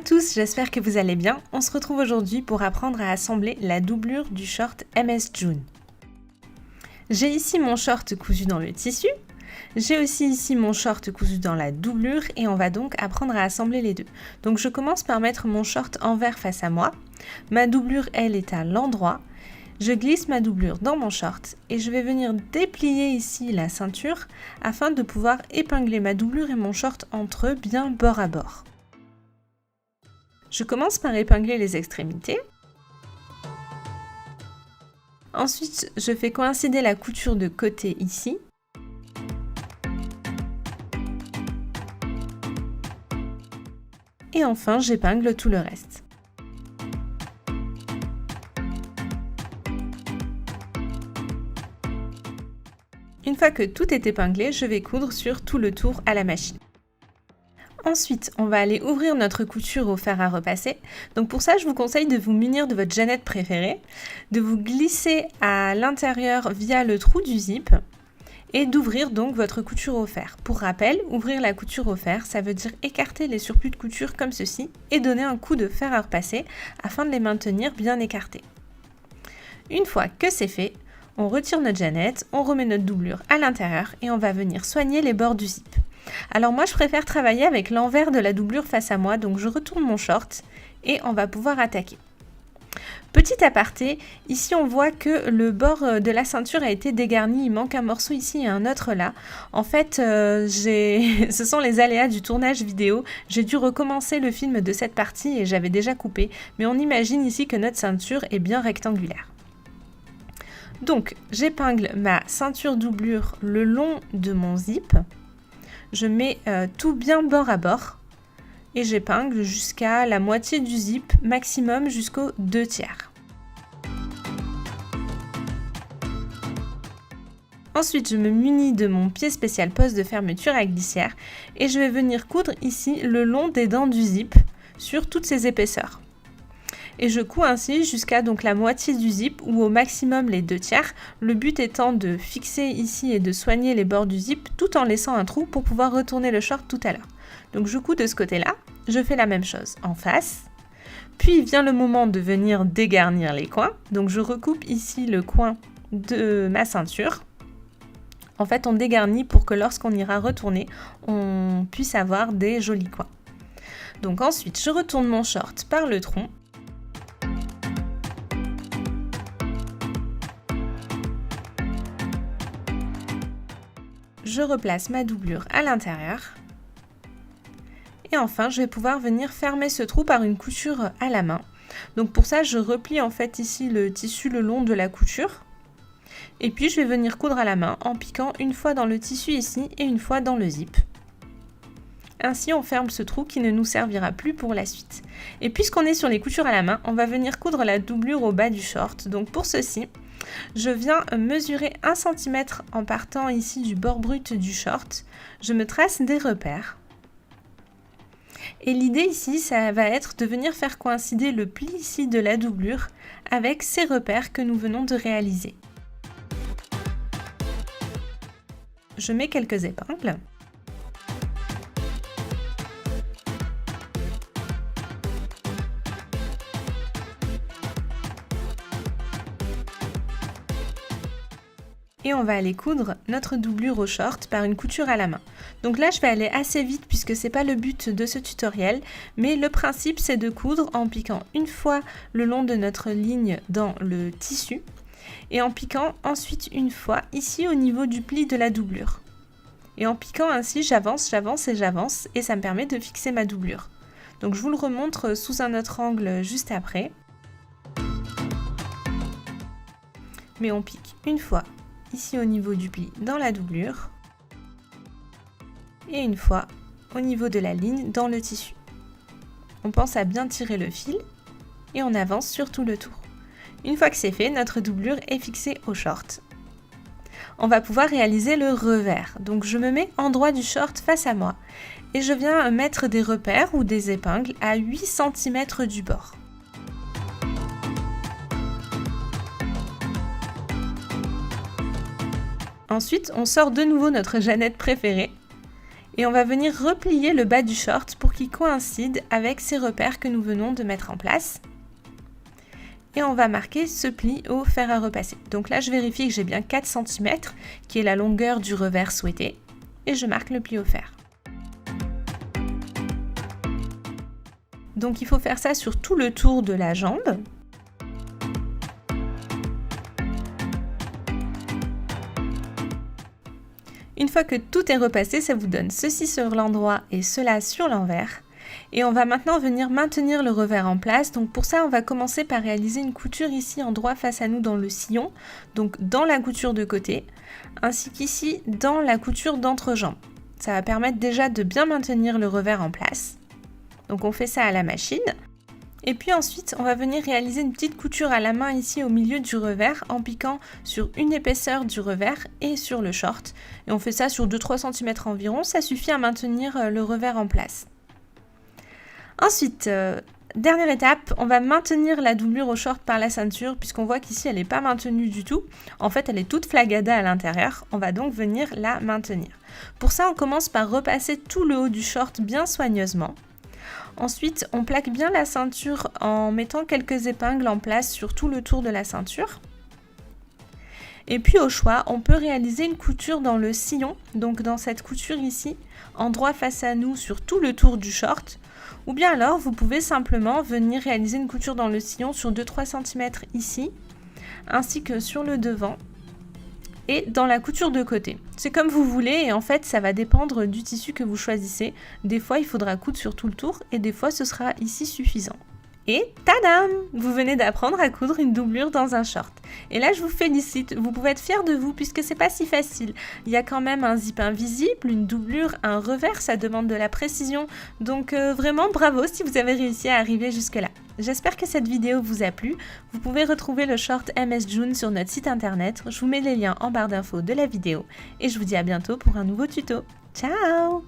Tous, j'espère que vous allez bien. On se retrouve aujourd'hui pour apprendre à assembler la doublure du short MS June. J'ai ici mon short cousu dans le tissu, j'ai aussi ici mon short cousu dans la doublure et on va donc apprendre à assembler les deux. Donc je commence par mettre mon short envers face à moi, ma doublure elle est à l'endroit, je glisse ma doublure dans mon short et je vais venir déplier ici la ceinture afin de pouvoir épingler ma doublure et mon short entre eux bien bord à bord. Je commence par épingler les extrémités. Ensuite, je fais coïncider la couture de côté ici. Et enfin, j'épingle tout le reste. Une fois que tout est épinglé, je vais coudre sur tout le tour à la machine. Ensuite, on va aller ouvrir notre couture au fer à repasser. Donc pour ça, je vous conseille de vous munir de votre jeannette préférée, de vous glisser à l'intérieur via le trou du zip et d'ouvrir donc votre couture au fer. Pour rappel, ouvrir la couture au fer, ça veut dire écarter les surplus de couture comme ceci et donner un coup de fer à repasser afin de les maintenir bien écartés. Une fois que c'est fait, on retire notre jeannette, on remet notre doublure à l'intérieur et on va venir soigner les bords du zip. Alors moi je préfère travailler avec l'envers de la doublure face à moi, donc je retourne mon short et on va pouvoir attaquer. Petit aparté, ici on voit que le bord de la ceinture a été dégarni, il manque un morceau ici et un autre là. En fait, ce sont les aléas du tournage vidéo, j'ai dû recommencer le film de cette partie et j'avais déjà coupé, mais on imagine ici que notre ceinture est bien rectangulaire. Donc j'épingle ma ceinture doublure le long de mon zip. Je mets tout bien bord à bord et j'épingle jusqu'à la moitié du zip, maximum jusqu'aux 2/3. Ensuite, je me munis de mon pied spécial poste de fermeture à glissière et je vais venir coudre ici le long des dents du zip sur toutes ces épaisseurs. Et je couds ainsi jusqu'à donc la moitié du zip ou au maximum les 2/3, le but étant de fixer ici et de soigner les bords du zip tout en laissant un trou pour pouvoir retourner le short tout à l'heure. Donc je couds de ce côté-là, je fais la même chose en face, puis vient le moment de venir dégarnir les coins, donc je recoupe ici le coin de ma ceinture. En fait on dégarnit pour que lorsqu'on ira retourner, on puisse avoir des jolis coins. Donc ensuite je retourne mon short par le tronc. Je replace ma doublure à l'intérieur. Et enfin, je vais pouvoir venir fermer ce trou par une couture à la main. Donc pour ça, je replie en fait ici le tissu le long de la couture. Et puis je vais venir coudre à la main en piquant une fois dans le tissu ici et une fois dans le zip. Ainsi, on ferme ce trou qui ne nous servira plus pour la suite. Et puisqu'on est sur les coutures à la main, on va venir coudre la doublure au bas du short. Donc pour ceci, je viens mesurer 1 cm en partant ici du bord brut du short. Je me trace des repères. Et l'idée ici, ça va être de venir faire coïncider le pli ici de la doublure avec ces repères que nous venons de réaliser. Je mets quelques épingles. Et on va aller coudre notre doublure au short par une couture à la main. Donc là je vais aller assez vite puisque c'est pas le but de ce tutoriel, mais le principe c'est de coudre en piquant une fois le long de notre ligne dans le tissu et en piquant ensuite une fois ici au niveau du pli de la doublure. Et en piquant ainsi j'avance et ça me permet de fixer ma doublure. Donc je vous le remontre sous un autre angle juste après. Mais on pique une fois ici au niveau du pli dans la doublure et une fois au niveau de la ligne dans le tissu. On pense à bien tirer le fil et on avance sur tout le tour. Une fois que c'est fait, notre doublure est fixée au short. On va pouvoir réaliser le revers. Donc je me mets en droit du short face à moi et je viens mettre des repères ou des épingles à 8 cm du bord. Ensuite, on sort de nouveau notre jeannette préférée Et on va venir replier le bas du short pour qu'il coïncide avec ces repères que nous venons de mettre en place. Et on va marquer ce pli au fer à repasser. Donc là, je vérifie que j'ai bien 4 cm, qui est la longueur du revers souhaité, et je marque le pli au fer. Donc il faut faire ça sur tout le tour de la jambe. Une fois que tout est repassé, ça vous donne ceci sur l'endroit et cela sur l'envers. Et on va maintenant venir maintenir le revers en place. Donc pour ça, on va commencer par réaliser une couture ici en droit face à nous dans le sillon, donc dans la couture de côté, ainsi qu'ici dans la couture d'entrejambe. Ça va permettre déjà de bien maintenir le revers en place. Donc on fait ça à la machine. Et puis ensuite, on va venir réaliser une petite couture à la main ici au milieu du revers en piquant sur une épaisseur du revers et sur le short. Et on fait ça sur 2-3 cm environ, ça suffit à maintenir le revers en place. Ensuite, dernière étape, on va maintenir la doublure au short par la ceinture puisqu'on voit qu'ici elle n'est pas maintenue du tout. En fait, elle est toute flagada à l'intérieur, on va donc venir la maintenir. Pour ça, on commence par repasser tout le haut du short bien soigneusement. Ensuite, on plaque bien la ceinture en mettant quelques épingles en place sur tout le tour de la ceinture. Et puis au choix, on peut réaliser une couture dans le sillon, donc dans cette couture ici, en droit face à nous sur tout le tour du short. Ou bien alors, vous pouvez simplement venir réaliser une couture dans le sillon sur 2-3 cm ici, ainsi que sur le devant. Et dans la couture de côté. C'est comme vous voulez et en fait ça va dépendre du tissu que vous choisissez. Des fois il faudra coudre sur tout le tour et des fois ce sera ici suffisant. Et tadam! Vous venez d'apprendre à coudre une doublure dans un short. Et là je vous félicite, vous pouvez être fiers de vous puisque c'est pas si facile. Il y a quand même un zip invisible, une doublure, un revers, ça demande de la précision. Donc vraiment bravo si vous avez réussi à arriver jusque là. J'espère que cette vidéo vous a plu. Vous pouvez retrouver le short MS June sur notre site internet. Je vous mets les liens en barre d'infos de la vidéo. Et je vous dis à bientôt pour un nouveau tuto. Ciao!